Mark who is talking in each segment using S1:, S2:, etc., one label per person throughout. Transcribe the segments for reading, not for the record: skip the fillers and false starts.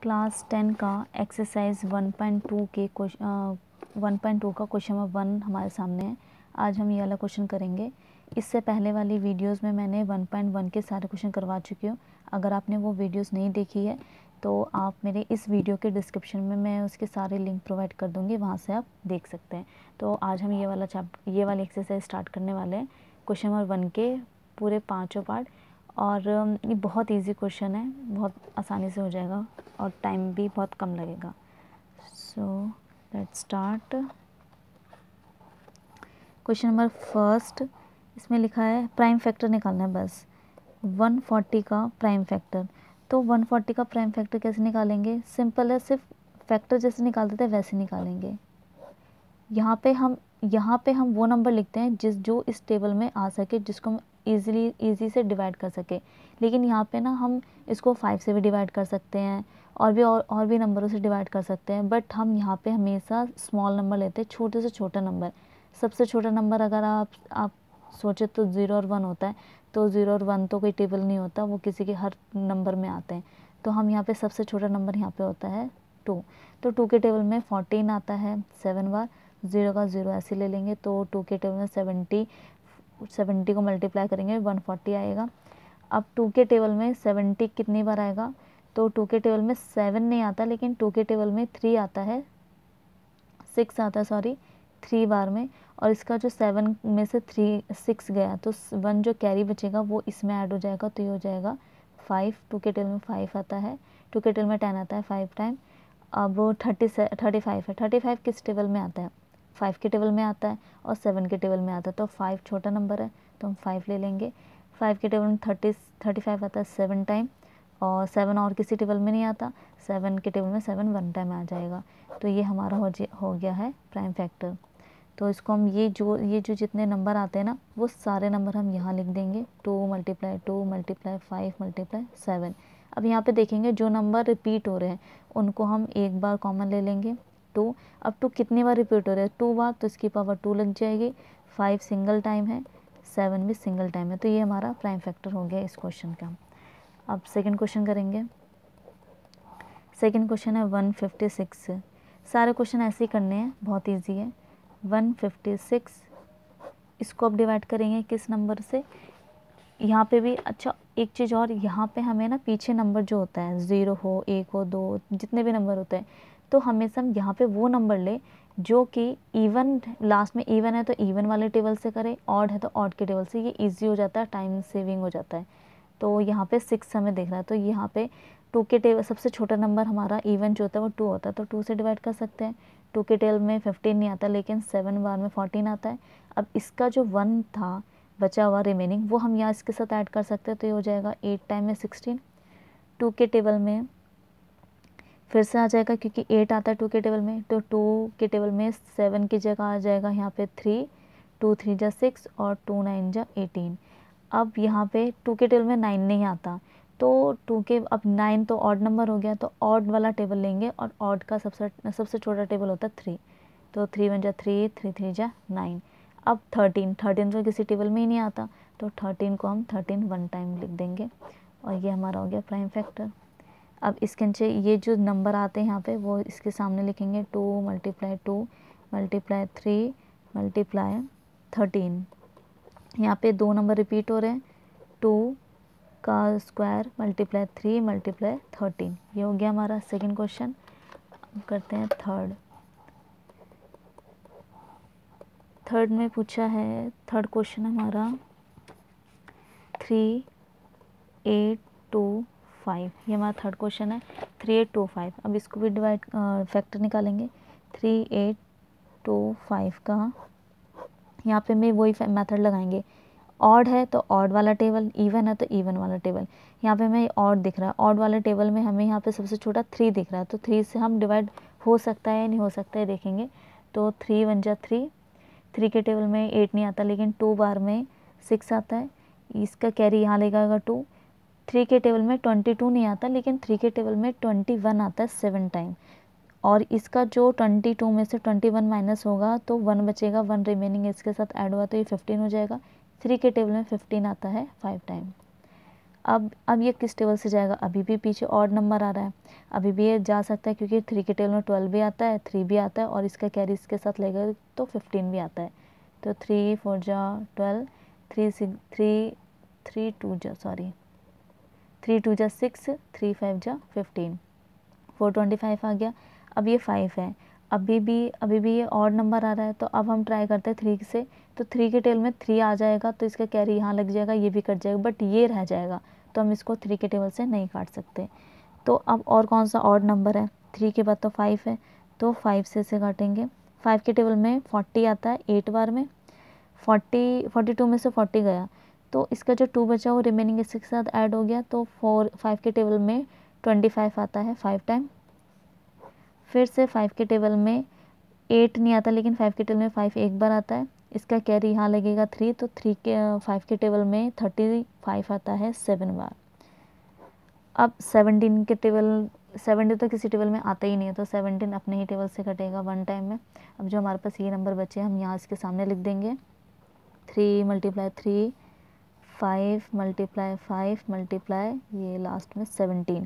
S1: Class 10 का exercise 1.2 के 1.2 का क्वेश्चन नंबर 1 हमारे सामने है। आज हम ये वाला क्वेश्चन करेंगे। इससे पहले वाली वीडियोस में मैंने 1.1 के सारे क्वेश्चन करवा चुकी हूँ। अगर आपने वो वीडियोस नहीं देखी है तो आप मेरे इस वीडियो के डिस्क्रिप्शन में मैं उसके सारे लिंक प्रोवाइड कर दूँगी, वहाँ से आप देख सकते हैं। तो आज हम ये वाली एक्सरसाइज स्टार्ट करने वाले हैं, क्वेश्चन नंबर 1 के पूरे 5 पार्ट। और ये बहुत इजी क्वेश्चन है, बहुत आसानी से हो जाएगा और टाइम भी बहुत कम लगेगा। So let's start. Question number first, इसमें लिखा है प्राइम फैक्टर निकालना है बस। 140 का प्राइम फैक्टर। तो 140 का प्राइम फैक्टर कैसे निकालेंगे? सिंपल है, सिर्फ फैक्टर जैसे निकालते थे वैसे निकालेंगे। यहाँ पे हम वो नंबर लिखते हैं जो इस टेबल में आ सके, जिसको हम इजी से डिवाइड कर सके। लेकिन यहाँ पे ना हम इसको 5 से भी डिवाइड कर सकते हैं और भी नंबरों से डिवाइड कर सकते हैं, बट हम यहाँ पे हमेशा स्मॉल नंबर लेते हैं, छोटे से छोटा नंबर। सबसे छोटा नंबर अगर आप सोचे तो 0 और 1 होता है। तो 0 और 1 तो कोई टेबल नहीं होता, वो किसी के हर नंबर में आते हैं। तो हम यहाँ पे सबसे छोटा नंबर यहाँ पे होता है 2। तो 2 के टेबल में 14 आता है 7 बार। 0 का 0 ऐसे ले लेंगे तो 2 के टेबल में 70 को मल्टीप्लाई करेंगे 140 आएगा। अब 2 के टेबल में 70 कितनी बार आएगा? तो 2 के टेबल में 7 नहीं आता, लेकिन 2 के टेबल में 3 आता है, 6 आता है, सॉरी 3 बार में। और इसका जो 7 में से 6 गया तो 1 जो कैरी बचेगा वो इसमें ऐड हो जाएगा, तो ये हो जाएगा 5। 2 के टेबल में 5 आता है, 2 के टेबल में 10 आता है 5 टाइम। अब 35 है। 35 किस टेबल में आता है? 5 के टेबल में आता है और 7 के टेबल में आता है। तो 5 छोटा नंबर है तो हम 5 ले लेंगे। 5 के टेबल में 35 आता है 7 टाइम, और 7 और किसी टेबल में नहीं आता। 7 के टेबल में 7 1 टाइम आ जाएगा। तो ये हमारा हो गया है प्राइम फैक्टर। तो इसको हम ये जो जितने नंबर आते हैं ना, वो सारे नंबर हम यहाँ लिख देंगे। 2 × 2 × 5 × 7। अब यहाँ पे देखेंगे जो नंबर रिपीट हो रहे हैं उनको हम एक बार कॉमन ले लेंगे 2। अब 2 कितनी बार रिपीट हो रहे हैं? 2 बार, तो इसकी पावर 2 लग जाएगी। 5 सिंगल टाइम है, 7 भी सिंगल टाइम है। तो ये हमारा प्राइम फैक्टर हो गया इस क्वेश्चन का। अब सेकंड क्वेश्चन करेंगे। सेकंड क्वेश्चन है 156। सारे क्वेश्चन ऐसे ही करने हैं, बहुत ईजी है। 156, इसको अब डिवाइड करेंगे किस नंबर से? यहाँ पे भी अच्छा एक चीज़ और, यहाँ पे हमें ना पीछे नंबर जो होता है 0 हो, 1 हो, 2, जितने भी नंबर होते हैं, तो हमेशा हम यहाँ पे वो नंबर ले जो कि इवन, लास्ट में इवन है तो इवन वाले टेबल से करें, ऑड है तो ऑड के टेबल से। ये इजी हो जाता है, टाइम सेविंग हो जाता है। तो यहाँ पे 6 हमें देख रहा है, तो यहाँ पे 2 के टेबल सबसे छोटा नंबर हमारा इवन जो होता है वो 2 होता है, तो 2 से डिवाइड कर सकते हैं। 2 के टेबल में 15 नहीं आता, लेकिन 7 बार में 14 आता है। अब इसका जो 1 था बचा हुआ रिमेनिंग, वो हम यहाँ इसके साथ ऐड कर सकते हैं, तो ये हो जाएगा 8 टाइम में 16। 2 के टेबल में फिर से आ जाएगा क्योंकि 8 आता है 2 के टेबल में, तो 2 के टेबल में 7 की जगह आ जाएगा यहाँ पे 3। 2 3 जा 6 और 2 9 जा 18। अब यहाँ पे 2 के टेबल में 9 नहीं आता, तो 2 के अब 9 तो ऑड नंबर हो गया, तो ऑड वाला टेबल लेंगे, और ऑड का सबसे छोटा टेबल होता है 3। तो 3 1 जा 3, 3 3 जा 9। अब 13 तो किसी टेबल में ही नहीं आता, तो 13 को हम 13 1 टाइम लिख देंगे, और ये हमारा हो गया प्राइम फैक्टर। अब इसके नीचे ये जो नंबर आते हैं यहाँ पे वो इसके सामने लिखेंगे 2 × 2 × 3 × 13। यहाँ पे 2 नंबर रिपीट हो रहे हैं, 2 का स्क्वायर × 3 × 13। ये हो गया हमारा सेकंड क्वेश्चन। करते हैं थर्ड में पूछा है, थर्ड क्वेश्चन हमारा 3 8 2 5। ये हमारा थर्ड क्वेश्चन है 3 8 2 5। अब इसको भी डिवाइड फैक्टर निकालेंगे। 3 8 2 5 का यहाँ पे मैं वही मेथड लगाएंगे। ऑड है तो ऑड वाला टेबल, इवन है तो इवन वाला टेबल। यहाँ पे हमें ऑड दिख रहा है, ऑड वाले टेबल में हमें यहाँ पे सबसे छोटा 3 दिख रहा है, तो 3 से हम डिवाइड हो सकता है या नहीं हो सकता है देखेंगे। तो 3 1 जा 3। 3 के टेबल में 8 नहीं आता, लेकिन 2 बार में 6 आता है, इसका कैरी यहाँ लगेगा 2। 3 के टेबल में 22 नहीं आता, लेकिन 3 के टेबल में 21 आता है 7 टाइम, और इसका जो 22 में से 21 माइनस होगा तो 1 बचेगा, 1 रिमेनिंग इसके साथ ऐड हुआ तो ये 15 हो जाएगा। 3 के टेबल में 15 आता है 5 टाइम। अब ये किस टेबल से जाएगा, अभी भी पीछे ऑड नंबर आ रहा है, अभी भी ये जा सकता है क्योंकि 3 के टेबल में 12 भी आता है, 3 भी आता है और इसका कैरी इसके साथ लेगा तो 15 भी आता है। तो 3 4 जा 12, 3 2 जा 6, 3 5 जा 15, 425 आ गया। अब ये 5 है, अभी भी ये ऑड नंबर आ रहा है, तो अब हम ट्राई करते हैं 3 से। तो 3 के टेबल में 3 आ जाएगा तो इसका कैरी यहाँ लग जाएगा, ये भी कट जाएगा, बट ये रह जाएगा तो हम इसको 3 के टेबल से नहीं काट सकते। तो अब और कौन सा ऑड नंबर है, 3 के बाद तो 5 है, तो 5 से इसे काटेंगे। 5 के टेबल में 40 आता है 8 बार में, 42 में से 40 गया, तो इसका जो 2 बचा वो रिमेनिंग इसके साथ ऐड हो गया, तो 5 के टेबल में 25 आता है 5 टाइम। फिर से 5 के टेबल में 8 नहीं आता, लेकिन 5 के टेबल में 5 एक बार आता है, इसका कैरी यहाँ लगेगा 3, तो 5 के टेबल में 35 आता है 7 बार। अब 17 के टेबल, 17 तो किसी टेबल में आता ही नहीं है, तो 17 अपने ही टेबल से कटेगा 1 टाइम में। अब जो हमारे पास ये नंबर बचे हम यहाँ इसके सामने लिख देंगे, 3 × 3, 5 × 5 मल्टीप्लाई ये लास्ट में 17।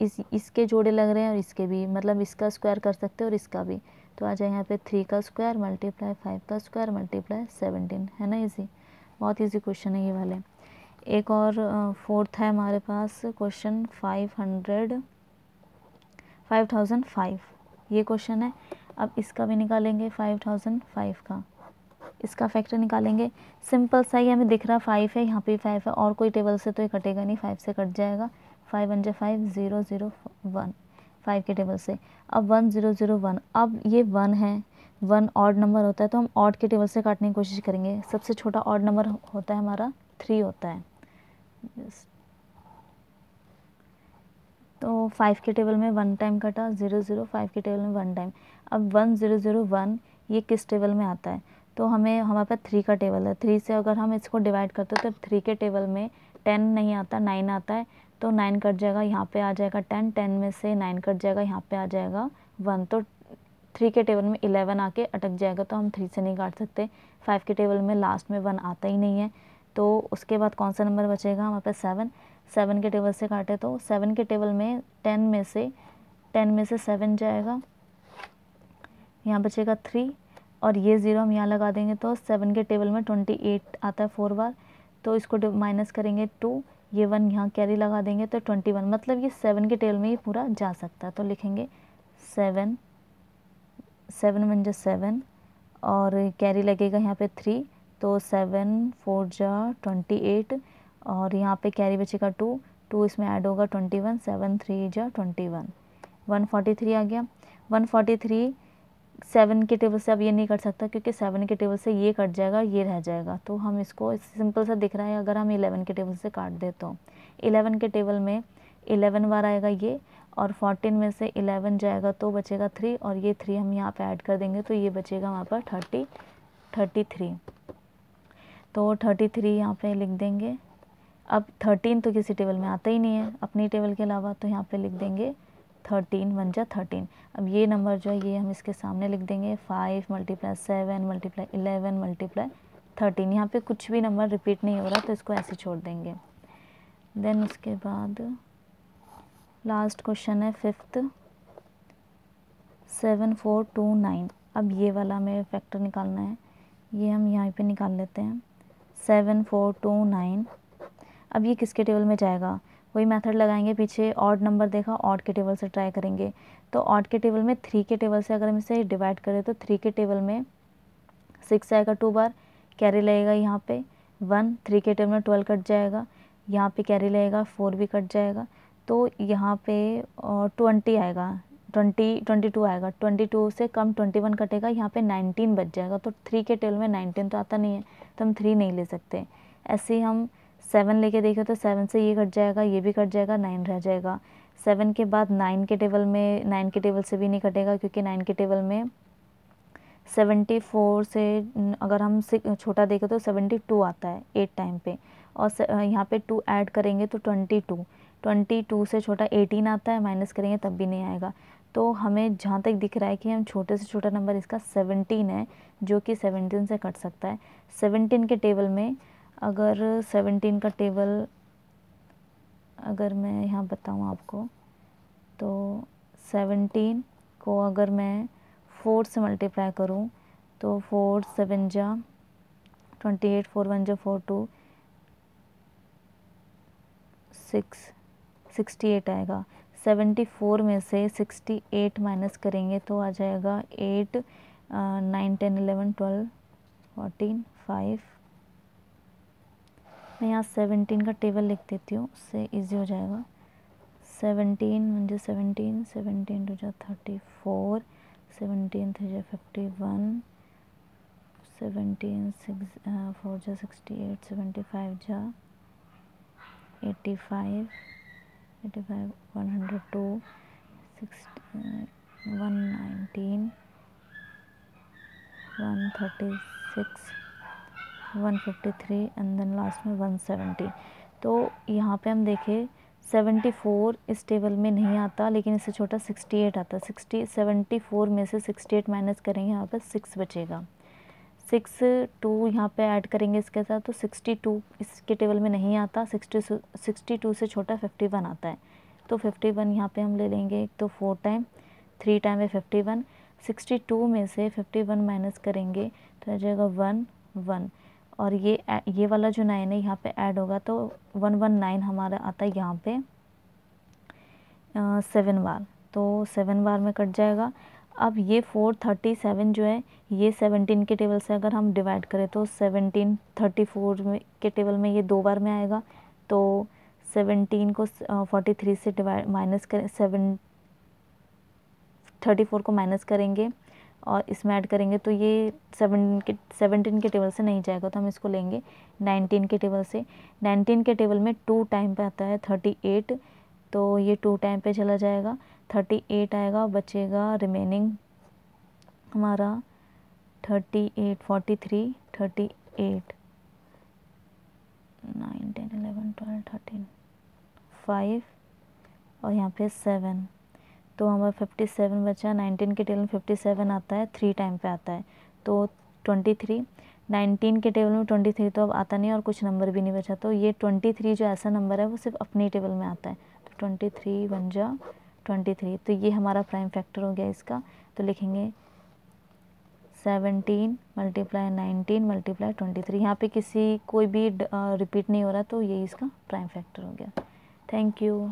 S1: इसके जोड़े लग रहे हैं और इसके भी, मतलब इसका स्क्वायर कर सकते हैं और इसका भी, तो आ जाए यहाँ पे 3 का स्क्वायर मल्टीप्लाई 5 का स्क्वायर मल्टीप्लाई 17, है ना इजी, बहुत इजी क्वेश्चन है ये वाले। एक और फोर्थ है हमारे पास क्वेश्चन 5005, ये क्वेश्चन है। अब इसका भी निकालेंगे 5005 का, इसका फैक्टर निकालेंगे, सिंपल सा ही हमें दिख रहा 5 है, यहाँ पे 5 है और कोई टेबल से तो ये कटेगा नहीं, 5 से कट जाएगा, 5 × 5 0 0 1, 5 के टेबल से। अब 1 0 0 1, अब ये 1 है, 1 ऑड नंबर होता है तो हम ऑड के टेबल से काटने की कोशिश करेंगे। सबसे छोटा ऑड नंबर होता है हमारा 3 होता है, तो 5 के टेबल में 1 टाइम कटा, 0 0, 5 के टेबल में 1 टाइम। अब 1 0 0 1 ये किस टेबल में आता है, तो हमारे पास 3 का टेबल है, 3 से अगर हम इसको डिवाइड करते हैं तो 3 के टेबल में 10 नहीं आता, 9 आता है, तो 9 कट जाएगा, यहाँ पे आ जाएगा 10, 10 में से 9 कट जाएगा, यहाँ पे आ जाएगा 1, तो 3 के टेबल में 11 आके अटक जाएगा, तो हम 3 से नहीं काट सकते। 5 के टेबल में लास्ट में 1 आता ही नहीं है, तो उसके बाद कौन सा नंबर बचेगा हमारे पास 7, 7 के टेबल से काटे तो 7 के टेबल में 10 में से 7 जाएगा, यहाँ बचेगा 3 और ये 0 हम यहाँ लगा देंगे, तो 7 के टेबल में 28 आता है 4 बार, तो इसको माइनस करेंगे 2, ये 1 यहाँ कैरी लगा देंगे तो 21, मतलब ये 7 के टेबल में ये पूरा जा सकता है, तो लिखेंगे 7 1 जा 7 और कैरी लगेगा यहाँ पे 3, तो 7 4 जा 28 और यहाँ पे कैरी बचेगा 2 इसमें ऐड होगा 21, 7 3 जा 21, 143 आ गया। 143 7 के टेबल से अब ये नहीं कट सकता क्योंकि 7 के टेबल से ये कट जाएगा, ये रह जाएगा, तो हम इसको सिंपल सा दिख रहा है, अगर हम 11 के टेबल से काट दे तो 11 के टेबल में 11 बार आएगा ये, और 14 में से 11 जाएगा तो बचेगा 3 और ये 3 हम यहाँ पे ऐड कर देंगे तो ये बचेगा वहाँ पर 33, तो 33 यहाँ पे लिख देंगे। अब 13 तो किसी टेबल में आता ही नहीं है अपनी टेबल के अलावा, तो यहाँ पे लिख देंगे 13 1 जा 13। अब ये नंबर जो है ये हम इसके सामने लिख देंगे 5 × 7 × 11 × 13, यहाँ पे कुछ भी नंबर रिपीट नहीं हो रहा तो इसको ऐसे छोड़ देंगे। देन उसके बाद लास्ट क्वेश्चन है 5th 7429। अब ये वाला हमें फैक्टर निकालना है, ये हम यहाँ पे निकाल लेते हैं 7429। अब ये किसके टेबल में जाएगा, वही मेथड लगाएंगे, पीछे ऑड नंबर देखा, ऑड के टेबल से ट्राई करेंगे, तो ऑड के टेबल में 3 के टेबल से अगर हम इसे डिवाइड करें तो 3 के टेबल में 6 आएगा 2 बार, कैरी लगेगा यहाँ पे 1, 3 के टेबल में 12 कट जाएगा, यहाँ पे कैरी लगेगा 4 भी कट जाएगा, तो यहाँ पे 20 आएगा, 22 आएगा, 22 से कम 21 कटेगा, यहाँ पे 19 बच जाएगा, तो 3 के टेबल में 19 तो आता नहीं है तो हम 3 नहीं ले सकते। ऐसे ही हम 7 लेके देखें तो 7 से ये कट जाएगा, ये भी कट जाएगा, 9 रह जाएगा। 7 के बाद 9 के टेबल में 9 के टेबल से भी नहीं कटेगा क्योंकि 9 के टेबल में 74 से अगर हम छोटा देखें तो 72 आता है 8 टाइम पे, और यहाँ पे 2 ऐड करेंगे तो 22 से छोटा 18 आता है, माइनस करेंगे तब भी नहीं आएगा। तो हमें जहाँ तक दिख रहा है कि हम छोटे से छोटा नंबर इसका 17 है, जो कि 17 से कट सकता है। 17 के टेबल में अगर 17 का टेबल अगर मैं यहाँ बताऊँ आपको तो 17 को अगर मैं 4 से मल्टीप्लाई करूँ तो 4 7 जा 28, 4 1 जा 4 2 6 68 आएगा। 74 में से 68 माइनस करेंगे तो आ जाएगा 8 9 10 11 12 14 5। मैं यहाँ 17 का टेबल लिख देती हूँ, उससे इजी हो जाएगा। 17 म्हणजे 17 17 टू जा 34 17 थ्री जा 51 17 4 जा 68 75 जा 85 85 102 119 136 153 एंड देन लास्ट में 170। तो यहाँ पे हम देखें 74 इस टेबल में नहीं आता, लेकिन इससे छोटा 68 आता है। 74 में से 68 माइनस करेंगे, यहाँ पे 6 बचेगा। 62 यहाँ पे ऐड करेंगे इसके साथ, तो 62 इसके टेबल में नहीं आता। 62 से छोटा 51 आता है, तो 51 यहाँ पे हम ले लेंगे। एक तो 4 टाइम 3 टाइम है 51। 62 में से 51 माइनस करेंगे तो आ जाएगा 1 1, और ये वाला जो 9 है यहाँ पे ऐड होगा तो 119 हमारा आता है यहाँ पे 7 बार, तो 7 बार में कट जाएगा। अब ये 437 जो है ये 17 के टेबल से अगर हम डिवाइड करें तो 17 34 में के टेबल में ये 2 बार में आएगा, तो 17 को 43 से डिवाइड माइनस करें 34 को माइनस करेंगे और इसमें ऐड करेंगे तो ये 17 के टेबल से नहीं जाएगा, तो हम इसको लेंगे 19 के टेबल से। 19 के टेबल में 2 टाइम पे आता है 38, तो ये 2 टाइम पे चला जाएगा। 38 आएगा, बचेगा रिमेनिंग हमारा 38 43 38 9 10 11 12 13 5 और यहाँ पे 7, तो हमारा 57 बचा। 19 के टेबल में 57 आता है, 3 टाइम पे आता है, तो 23। 19 के टेबल में 23 तो अब आता नहीं और कुछ नंबर भी नहीं बचा, तो ये 23 जो ऐसा नंबर है वो सिर्फ अपनी टेबल में आता है, तो 23 1 जा 23, तो ये हमारा प्राइम फैक्टर हो गया इसका। तो लिखेंगे 17 मल्टीप्लाई 19 मल्टीप्लाई 23। यहाँ पे कोई भी रिपीट नहीं हो रहा, तो ये इसका प्राइम फैक्टर हो गया। Thank you.